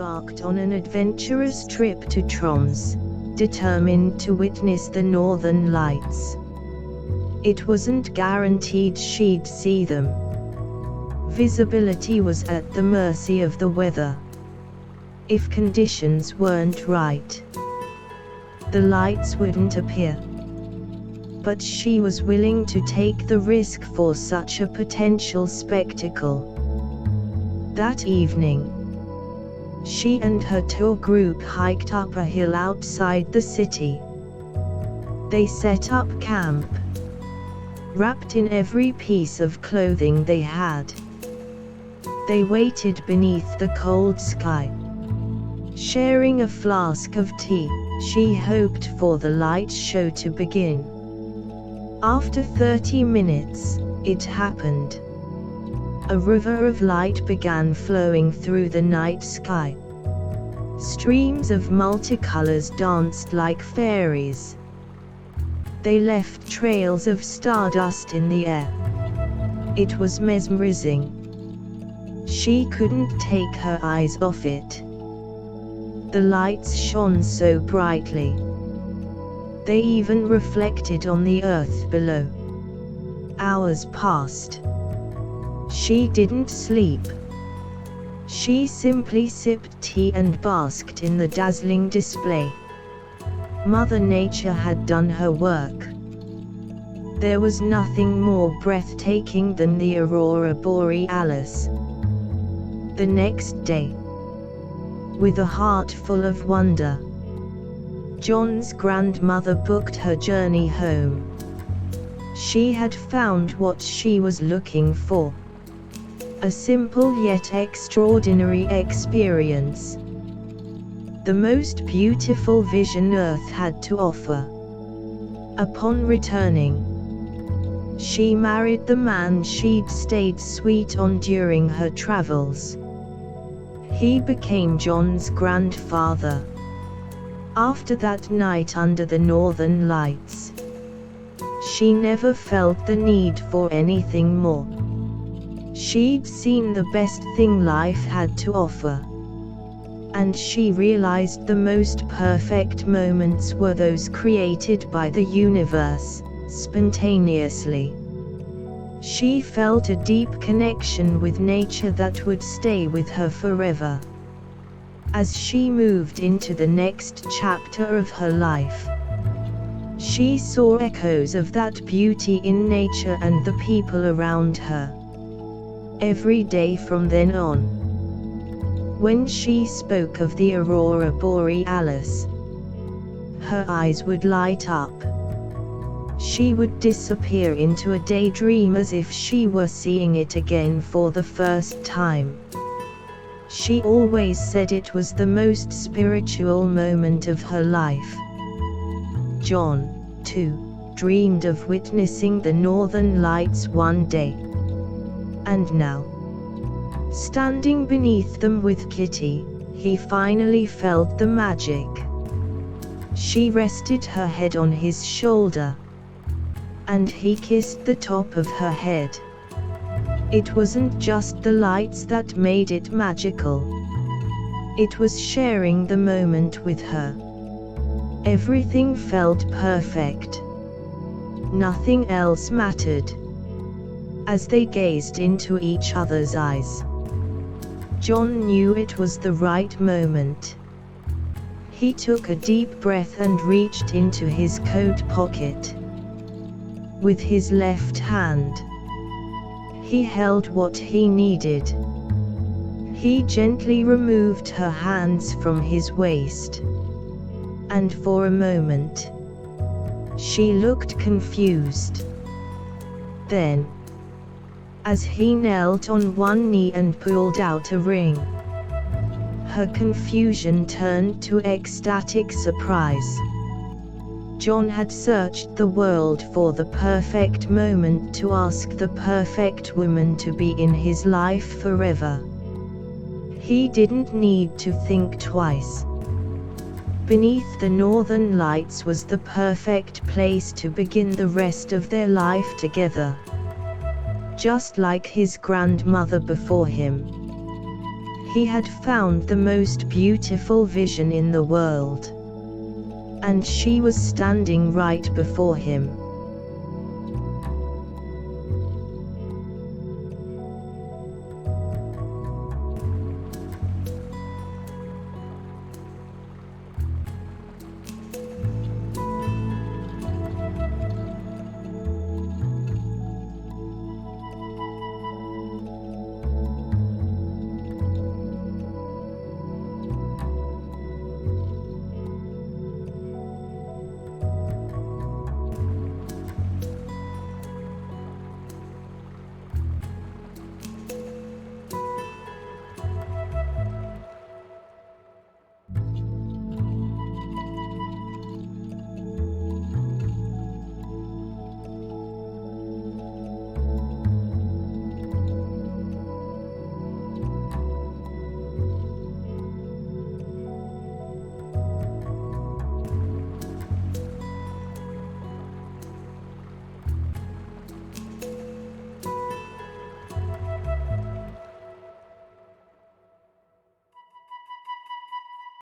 embarked on an adventurous trip to Tromsø, determined to witness the northern lights. It wasn't guaranteed she'd see them. Visibility was at the mercy of the weather. If conditions weren't right, the lights wouldn't appear. But she was willing to take the risk for such a potential spectacle. That evening, she and her tour group hiked up a hill outside the city. They set up camp, wrapped in every piece of clothing they had. They waited beneath the cold sky, sharing a flask of tea. She hoped for the light show to begin. After 30 minutes, it happened. A river of light began flowing through the night sky. Streams of multicolors danced like fairies. They left trails of stardust in the air. It was mesmerizing. She couldn't take her eyes off it. The lights shone so brightly. They even reflected on the earth below. Hours passed. She didn't sleep. She simply sipped tea and basked in the dazzling display. Mother Nature had done her work. There was nothing more breathtaking than the Aurora Borealis. The next day, with a heart full of wonder, John's grandmother booked her journey home. She had found what she was looking for. A simple yet extraordinary experience. The most beautiful vision Earth had to offer. Upon returning, she married the man she'd stayed sweet on during her travels. He became John's grandfather. After that night under the northern lights, she never felt the need for anything more. She'd seen the best thing life had to offer. And she realized the most perfect moments were those created by the universe, spontaneously. She felt a deep connection with nature that would stay with her forever. As she moved into the next chapter of her life, she saw echoes of that beauty in nature and the people around her. Every day from then on, when she spoke of the Aurora Borealis, her eyes would light up. She would disappear into a daydream as if she were seeing it again for the first time. She always said it was the most spiritual moment of her life. John, too, dreamed of witnessing the northern lights one day. And now, standing beneath them with Kitty, he finally felt the magic. She rested her head on his shoulder, and he kissed the top of her head. It wasn't just the lights that made it magical. It was sharing the moment with her. Everything felt perfect. Nothing else mattered. As they gazed into each other's eyes, John knew it was the right moment. He took a deep breath and reached into his coat pocket. With his left hand, he held what he needed. He gently removed her hands from his waist. And for a moment, she looked confused. Then, as he knelt on one knee and pulled out a ring, her confusion turned to ecstatic surprise. John had searched the world for the perfect moment to ask the perfect woman to be in his life forever. He didn't need to think twice. Beneath the northern lights was the perfect place to begin the rest of their life together. Just like his grandmother before him, He had found the most beautiful vision in the world. And she was standing right before him.